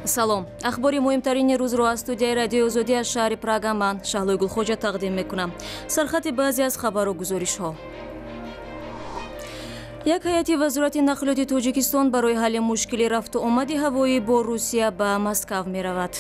салом. ахбори муҳимтарини рӯзро аз студияи радиои озодӣ аз шаҳри Прага ман Шаҳлои Гулхоҷа тақдим мекунам. Сархати баъзе аз хабару гузоришҳо. як ҳайати вазорати нақлиёти Тоҷикистон барои ҳалли мушкили рафту омади ҳавоӣ бо Русия ба Москав меравад.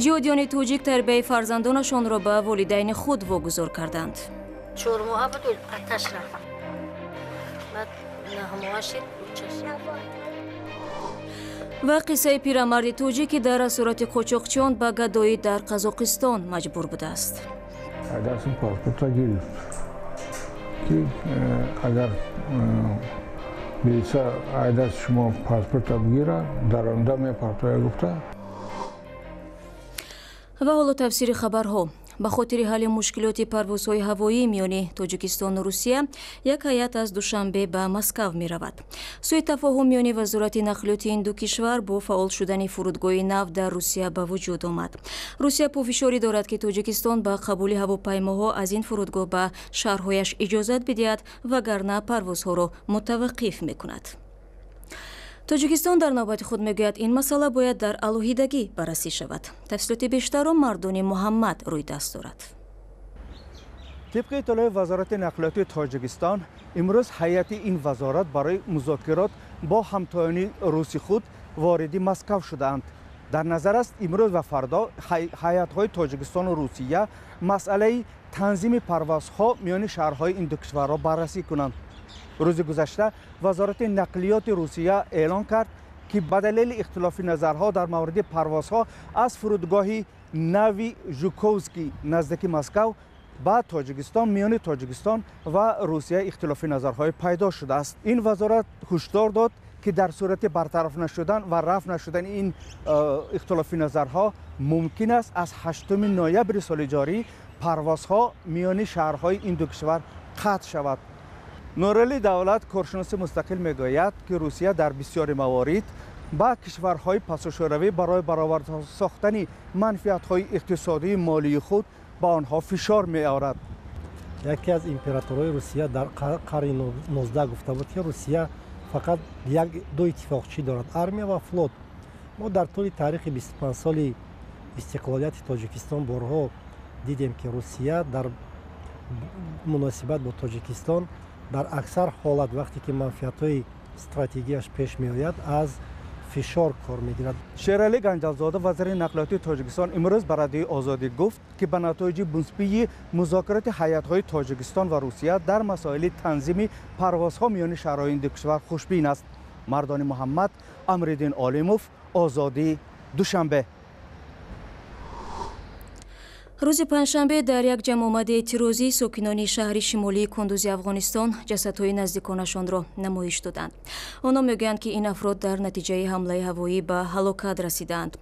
ҷиҳодиёни тоҷик тарбияи фарзандонашонро ба волидайни худ вогузор карданд. ва қиссаи пирамарди тоҷик ки дар асорати қочоқчиён ба гадоӣ дар Қазоқистон маҷбур будааст. اگر بیسا عیدت شما پاسپورت بگیره در آنجا میپرتوی گفته. ва ҳоло тафсири хабарҳо. ба хотири ҳалли мушкилоти парвозҳои ҳавоӣ миёни Тоҷикистону Русия як ҳайат аз душанбе ба Москав меравад. сӯи тафоҳум миёни вазорати нақлиёти ин ду кишвар бо фаъол шудани фурудгоҳи нав дар Русия ба вуҷуд омад. Русия пӯфишорӣ дорад ки Тоҷикистон ба қабули ҳавопаймоҳо аз ин фурудгоҳ ба шаҳрҳояш иҷозат бидиҳад вагарна парвозҳоро мутаваққиф мекунад. Тоҷикистон дар навбати худ мегӯяд ин масъала бояд дар алоҳидагӣ баррасӣ шавад. тафсилоти бештарро Мардони Муҳаммад рӯйдаст дорад. طبق اطلاع وزارت نقلیات تاجیکستان امروز هیئت این وزارت برای مذاکرات با همتایان روسی خود وارد مسکو شدند. در نظر است امروز و فردا هیئت‌های تاجیکستان و روسیه مسئله تنظیم پروازها میان شهرهای این دو کشورها بررسی کنند. روز گذشته وزارت نقلیات روسیه اعلام کرد که به دلیل اختلاف نظرها در مورد پروازها از فرودگاه نوی ژوکووسکی نزدیک مسکو به تاجیکستان میان تاجیکستان و روسیه اختلاف نظرهای پیدا شده است. این وزارت هشدار داد که در صورت برطرف نشدن و رفع نشدن این اختلاف نظرها ممکن است از 8 نوامبر سال جاری پروازها میان شهرهای این دو کشور قطع شود. نورعلی دولت کارشناس مستقل میگوید که روسیه در بسیاری موارد با کشورهای پاساژروی برای برآورده ساختن منفعت‌های اقتصادی مالی خود با آنها فشار می‌آورد. یکی از امپراتورهای روسیه در قرن 19 گفته بود که روسیه فقط دو اتفاقچی دارد، ارمیا و فلوت. ما در طول تاریخ 25 سال استقلالیت تاجیکستان بارها دیدیم که روسیه در مناسبت با تاجیکستان در اکثر حالت وقتی که منفعت‌های استراتژیکش پیش می‌آید از فشار کار می‌گیرد. شیرعلی گنجالزاده وزیر نقلیات تاجیکستان امروز به رادیوی آزادی گفت که به نتایج مثبت مذاکرات هیئت‌های تاجیکستان و روسیه در مسائل تنظیم پروازها میان شهرهای این دو کشور خوشبین است. مردان محمد، امرالدین عالموف، آزادی، دوشنبه. рӯзи панҷшанбе дар як ҷамъомади эътирозӣ сокинони шаҳри шимолии Кундузи Афғонистон ҷасадҳои наздиконашонро намоиш доданд. онҳо мегӯянд ки ин афрод дар натиҷаи ҳамлаи ҳавоӣ ба ҳалокат расиданд.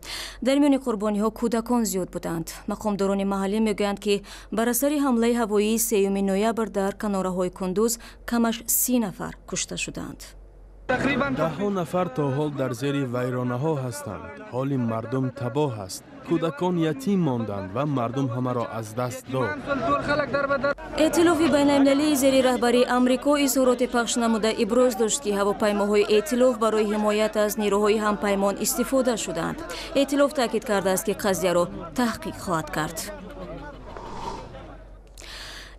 дар миёни қурбониҳо кӯдакон зиёд буданд. мақомдорони маҳаллӣ мегӯянд ки бар асари ҳамлаи ҳавоии 3 ноябр дар канораҳои Кундуз камаш 30 нафар кушта шуданд. даҳҳо нафар то ҳол дар зери вайронаҳо ҳастанд. ҳоли мардум табоҳ аст. кӯдакон ятим монданд ва мардум ҳамаро аз даст дод. эътилофи байналмилалии зери раҳбарии амрико изҳороте пахш намуда иброз дошт ки ҳавопаймоҳои эътилоф барои ҳимоят аз нерӯҳои ҳампаймон истифода шуданд. эътилоф таъкид кардааст ки қазияро таҳқиқ хоҳад кард.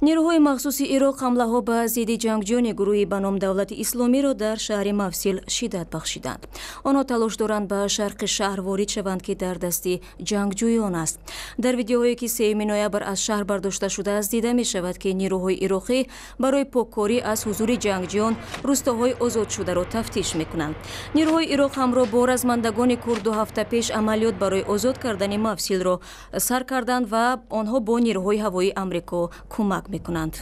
نیروهای مخصوص عراق حمله‌ها به ضد جنگجویان گروهی به نام دولت اسلامی را در شهر موصل شدت بخشیدند. آنها تلاش دارند به شرق شهر وارد شوند که در دست جنگجویان است. در ویدیوهایی که 3 نوامبر از شهر برداشته شده است دیده می شود که نیروهای عراقی برای پاککاری از حضور جنگجویان روستاهای آزاد شده را تفتیش می‌کنند. نیروهای عراق همراه با رزمندگان کرد 2 هفته پیش عملیات برای آزاد کردن موصل را سر کردند و آنها با نیروهای هوایی آمریکا کمک می‌کنند.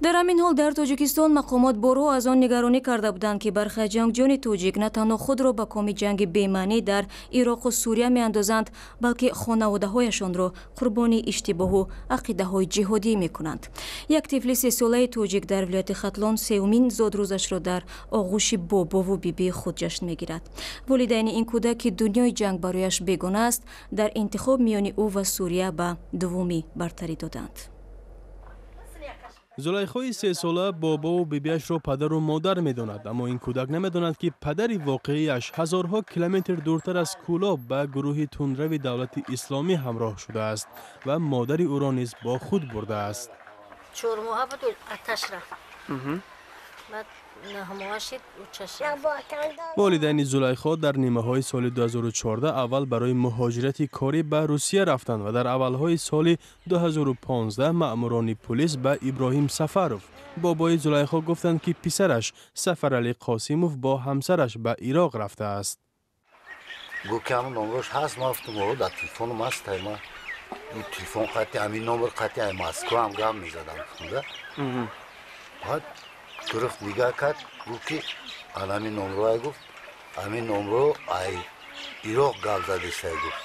дар ҳамин ҳол дар тоҷикистон мақомот боро аз он нигаронӣ карда буданд ки бархи ҷангҷӯёни тоҷик на танҳо худро ба коми ҷанги бемаънӣ дар ироқу сурия меандозанд, балки хонаводаҳояшонро қурбони иштибоҳу ақидаҳои ҷиҳодӣ мекунанд. Як тифли 3 солаи тоҷик дар вилояти Хатлон сеюмин зодрӯзашро дар оғӯши бобову бибии худ ҷашн мегирад. волидайни ин кӯдак ки дунёи ҷанг барояш бегона аст, дар интихоб миёни ӯ ва сурия ба дуввумӣ бартарӣ доданд. зулайхои 3 сола бобо ва бибиашро падару модар медонад, аммо ин кӯдак намедонад ки падари воқеияш ҳазорҳо километр дуртар аз Кӯлоб ба гурӯҳи тунрави давлати исломӣ ҳамроҳ шудааст ва модари ӯро низ бо худ бурдааст. 4 моҳа буд, аташ рафт. волидайни Зулайхо дар нимаҳои соли 2014 аввал барои муҳоҷирати корӣ ба Русия рафтанд ва дар аввалҳои соли 2015 маъмурони пулис ба Иброҳим Сафаров, бобои Зулайхо, гуфтанд ки писараш Сафаралӣ Қосимов бо ҳамсараш ба Ироқ рафтааст. Гукам номрош ҳаст, ма гуфтам о дар телефоном аст, ма телефон қати амин номер қати ай Москва ам гап мезадам хунда. Баъд гирифт нигаҳ кард, гуфт ки амин номро ай гуфт, амин номро ай Ироқ гап задест ай гуфт.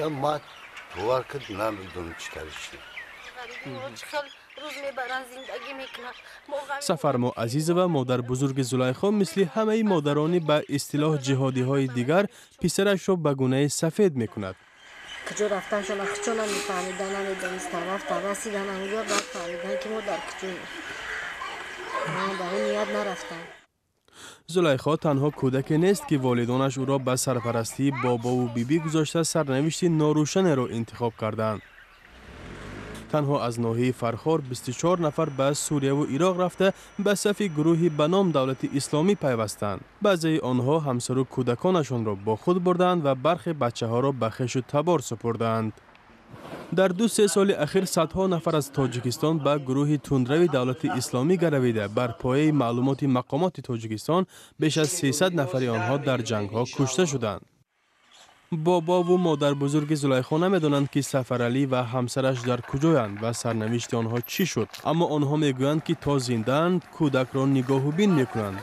Я ма бовар кард намедонам чӣ тари шуд. Сафармо Азизова, модар бузурги Зулайхо, мисли ҳамаи модарони ба истилоҳ ҷиҳодиҳои дигар, писарашро ба гунаи сафед мекунад. куҷо рафтаншон ахчо намефаҳмидан, намедонистан, рафтан, расидан ҳамҷо баъд фаҳмидан ки мо дар куҷо ба ин ният нарафтам. Зулайхо танҳо кӯдаке нест ки волидонаш ӯро ба сарпарастии бобову бибӣ гузошта сарнавишти норӯшанеро интихоб карданд. танҳо аз ноҳияи Фархор 24 нафар ба Сурияву Ироқ рафта ба сафи гурӯҳи ба ном давлати исломӣ пайвастанд. баъзеи онҳо ҳамсару кӯдаконашонро бо худ бурданд ва бархи бачаҳоро ба хешу табор супурданд. дар 2-3 соли ахир садҳо нафар аз Тоҷикистон ба гурӯҳи тундрави давлати исломӣ гаравида, бар пояи маълумоти мақомоти Тоҷикистон беш аз 300 нафари онҳо дар ҷангҳо кушта шуданд. бобову модарбузурги Зулайхо намедонанд ки Сафаралӣ ва ҳамсараш дар куҷоянд ва сарнавишти онҳо чӣ шуд, аммо онҳо мегӯянд ки то зиндаанд, кӯдакро нигоҳубин мекунанд.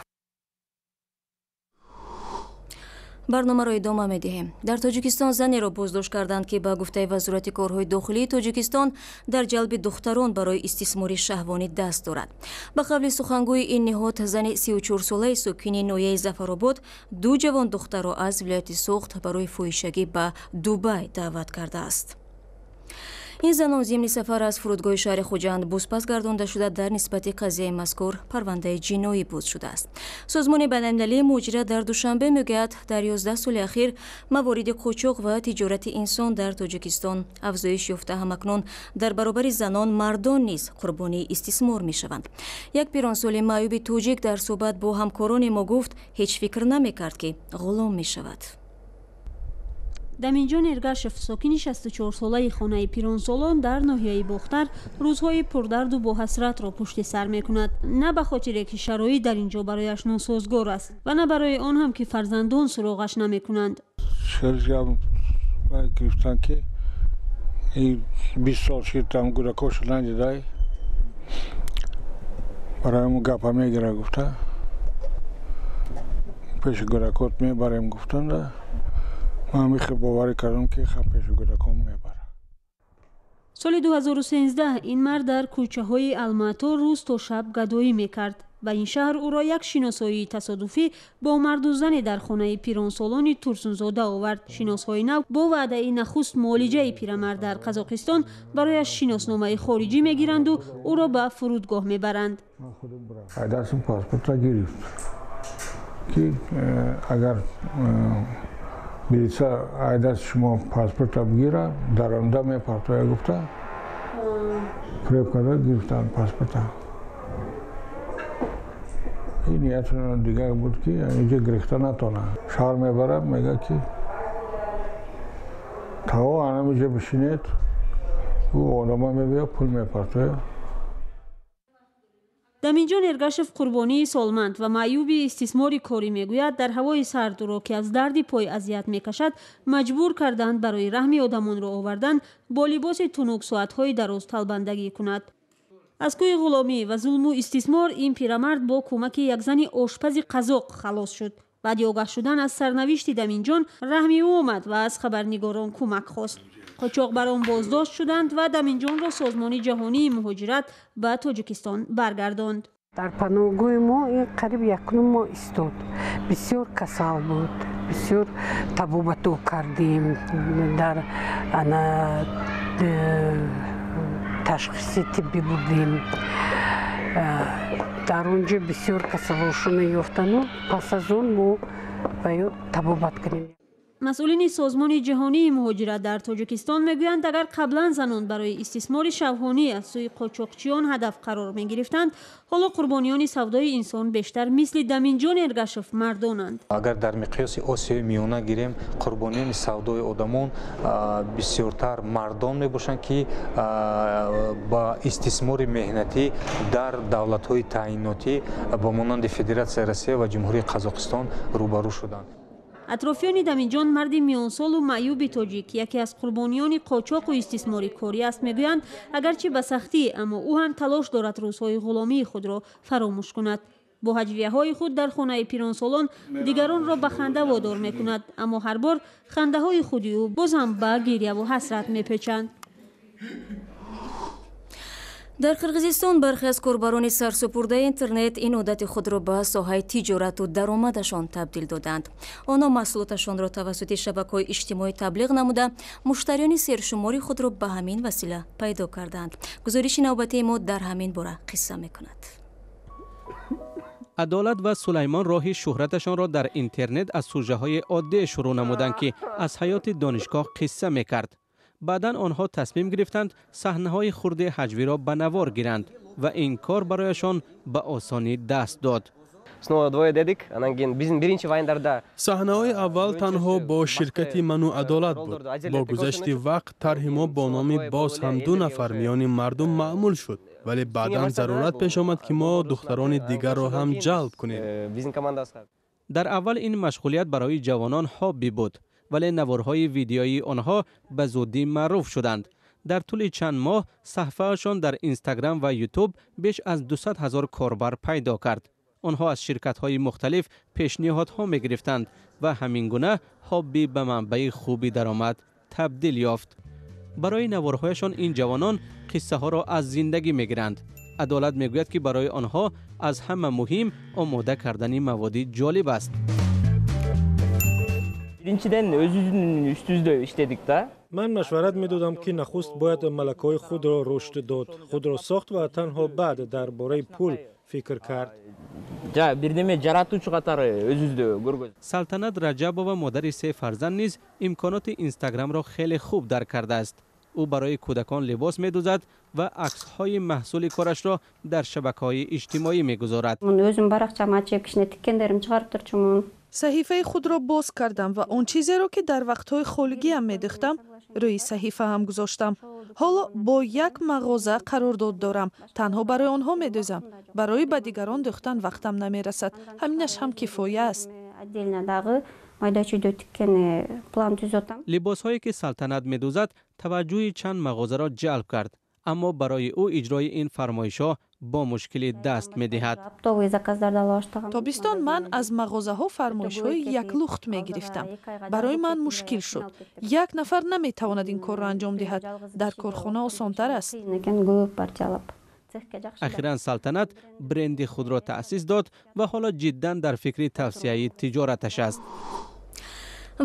барномаро идома медиҳем. дар Тоҷикистон занеро боздошт карданд ки ба гуфтаи вазорати корҳои дохилии Тоҷикистон дар ҷалби духтарон барои истисмори шаҳвонӣ даст дорад. ба қавли сухангӯи ин ниҳод, зани 34-солаи сокини ноҳияи Зафаробод 2 ҷавон духтарро аз вилояти Суғд барои фоҳишагӣ ба Дубай даъват кардааст. ин занон зимни сафар аз фурудгоҳи шаҳри Хуҷанд бузпас гардонда шуда дар нисбати қазияи мазкур парвандаи ҷиноӣ буз шудааст. созмони байналмилалии муҳоҷират дар Душанбе мегӯяд, дар 11 соли ахир мавориди қучуқ ва тиҷорати инсон дар Тоҷикистон афзоиш ёфта, ҳамакнун дар баробари занон мардон низ қурбонии истисмор мешаванд. як пиронсоли маъюби тоҷик дар суҳбат бо ҳамкорони мо гуфт, ҳеҷ фикр намекард ки ғулом мешавад. Даминҷон Эргашев, сокини 64-солаи хонаи Пиронсолон дар ноҳияи Бохтар, рӯзҳои пурдарду боҳасратро пушти сар мекунад. На ба хотире ки шароит дар ин ҷо барояш носозгор аст ва на барои он ҳам ки фарзандон суроғаш намекунанд. Шерҷам гирифтан ки 20 сол ширтам гӯдакошу надидай барои мо гапа мегира гуфта пеши гӯдакот мебарем гуфтанда ман михел боварӣ кардам ки пеши гӯдакон мебара. соли 2013 ин мард дар кӯчаҳои Алмато рӯз то шаб гадоӣ мекард. ба ин шаҳр ӯро як шиносоии тасодуфӣ бо марду зане дар хонаи пиронсолони Турсунзода овард. Шиносҳои нав бо ваъдаи нахуст муолиҷаи пирамард дар Қазоқистон барояш шиносномаи хориҷӣ мегиранду ӯро ба фурудгоҳ мебаранд. айдасим паспортро гирифт ки агар милиса айдас шумо паспортро бигира даронда мепартоя гуфта фиреб карда гирифтан паспорта. ин ниятон дигар буд ки инҷа гирифта натона. Шаҳр мебарам, мега ки таво анамиҷа бишинед, ӯ одама мебия пул мепартоя. Даминҷон Эргашев, қурбонии солманд ва маъюби истисмори корӣ, мегӯяд, дар ҳавои сардуро ки аз дарди пой азият мекашад, маҷбур карданд барои раҳми одамонро овардан бо либоси тунук соатҳои дароз талбандагӣ кунад. از کوی غلامی و ظلم و استثمار این پیرمرد با کمک یک زن آشپز قزاق خلاص شد. بعد آگاه شدن از سرنوشت دمینجان رحمی او آمد و از خبرنگاران کمک خواست. قاچاقبران بازداشت شدند و دمینجان را سازمان جهانی مهاجرت به تاجیکستان برگرداند. در پناهگاه ما این قریب 1 ماه ایستاد. بسیار کسل بود. بسیار طبابتو کردیم. در تشخیص طبی بودیم. در اونجا بسیار کسلشون یافتن و پس از اون ما باید طبابت کنیم. مسئولین سازمان جهانی مهاجرت در تاجیکستان میگویند اگر قبلا زنان برای استثمار شبانه از سوی قاچاقچیان هدف قرار می گرفتند، حالا قربانیان سودای انسان بیشتر مثل دمینجان ارگشف مردانند. اگر در مقیاس آسیای میانه گیریم، قربانیان سودای آدمان بسیارتر مردان می باشند که با استثمار مهنتی در دولت‌های تعییناتی با مانند فدراسیون روسیه و جمهوری قزاقستان روبرو شدند. اطرافیان دمینجان مردی میانسال و معیوب تاجیک یکی از قربانیان قاچاق و استثمار کاری است میگویند اگرچه به سختی اما او هم تلاش دارد روزهای غلامی خود را فراموش کند. با هجویه‌های خود در خانه پیرانسالان دیگران را به خنده وادار میکند، اما هر بار خنده های خودی او باز هم به گریه و حسرت میپیچند. در قرغیزستان برخی از کاربران سرسپرده اینترنت این عادت خود را به ساحه تجارت و درآمدشان تبدیل دادند. آنها محصولاتشان را توسط شبکه‌های اجتماعی تبلیغ نموده مشتریان سرشماری خود را به همین وسیله پیدا کردند. گزارش نوبتی ما در همین باره قصه می‌کند. عدالت و سلیمان راهی شهرتشان را در اینترنت از سوژه‌های عادی شروع نمودند که از حیات دانشگاه قصه می‌کرد. بعداً آنها تصمیم گرفتند صحنه‌های خرد هجوی را به نوار گیرند و این کار برایشان به آسانی دست داد. صحنه‌های اول تنها با شرکت من و عدالت بود. با گذشت وقت طرح ما با نام باز هم 2 نفر میان مردم معمول شد، ولی بعداً ضرورت پیش آمد که ما دختران دیگر را هم جلب کنیم. در اول این مشغولیت برای جوانان هابی بود، ولی نوارهای ویدیویی آنها به زودی معروف شدند. در طول چند ماه صفحه‌شان در اینستاگرام و یوتیوب بیش از 200,000 کاربر پیدا کرد. آنها از شرکت‌های مختلف پیشنهادها می‌گرفتند و همین گونه هابی به منبع خوبی درآمد تبدیل یافت. برای نوارهایشان این جوانان قصه ها را از زندگی می‌گیرند. عدالت می‌گوید که برای آنها از همه مهم آماده کردن مواد جالب است. من مشورت میدادم که نخست باید ملکه‌های خود را رشد داد، خود را ساخت و تنها بعد درباره پول فکر کرد. سلطنت رجبова مادر 3 فرزند نیز امکانات اینستاگرام را خیلی خوب درک کرده است. او برای کودکان لباس می‌دوزد و عکس‌های محصول کارش را در شبکه‌های اجتماعی می‌گذارد. صحیفه خود را باز کردم و آن چیزی را که در وقت‌های خالگی هم می‌داشتم روی صحیفه هم گذاشتم. حالا با یک مغازه قرارداد دارم، تنها برای آنها می‌دوزم. برای به دیگران دوختن وقتم نمی‌رسد. همینش هم کفایه است. لباس‌هایی که سلطنت می‌دوزد توجه چند مغازه را جلب کرد، اما برای او اجرای این فرمایش‌ها با مشکلی دست می‌دهد. تابستان من از مغازه‌ها فرمایش‌های یک لخت می‌گرفتم. برای من مشکل شد. یک نفر نمی‌تواند این کار را انجام دهد. در کارخانه آسان‌تر است. اخیراً سلطنت برند خود را تأسیس داد و حالا جداً در فکر توسعه تجارتش است.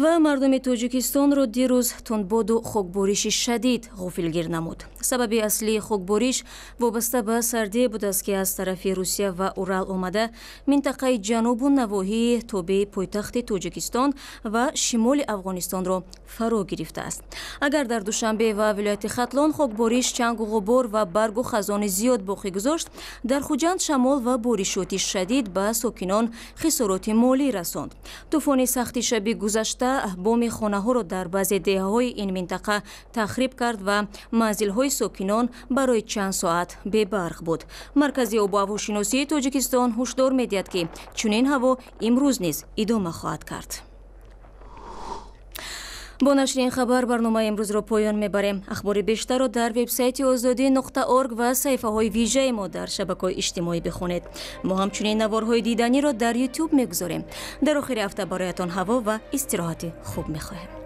و مردم تاجیکستان را دیروز تندباد و خاکباریش شدید غافلگیر نمود. سبب اصلی خاکباریش وابسته به سردی بود است که از طرف روسیه و اورال آمده منطقه جنوب و نواحی تابع پایتخت تاجیکستان و شمال افغانستان را فرا گرفته است. اگر در دوشنبه و ولایت ختلان خاکباریش چنگ و غبار و برگ و خزان زیاد باقی گذاشت، در خوجند شمال و بارشات شدید به ساکنان خسارات مالی رساند. طوفان سخت شب گذشته بام خانه ها را در بعضی دهه های این منطقه تخریب کرد و منزل های ساکنان برای چند ساعت بی برق بود. مرکز آب و هواشناسی تاجیکستان هشدار می‌دهد که چنین هوا امروز نیز ادامه خواهد کرد. бо нашри ин хабар барномаи имрӯзро поён мебарем. Ахбори бештарро дар вебсайти озодӣ.орг ва саҳифаҳои вижаи мо дар шабакаҳои иҷтимоӣ бихонед. Мо ҳамчунин наворҳои диданиро дар YouTube мегузорем. Дар охири ҳафта бароятон ҳаво ва истироҳати хуб мехоҳем.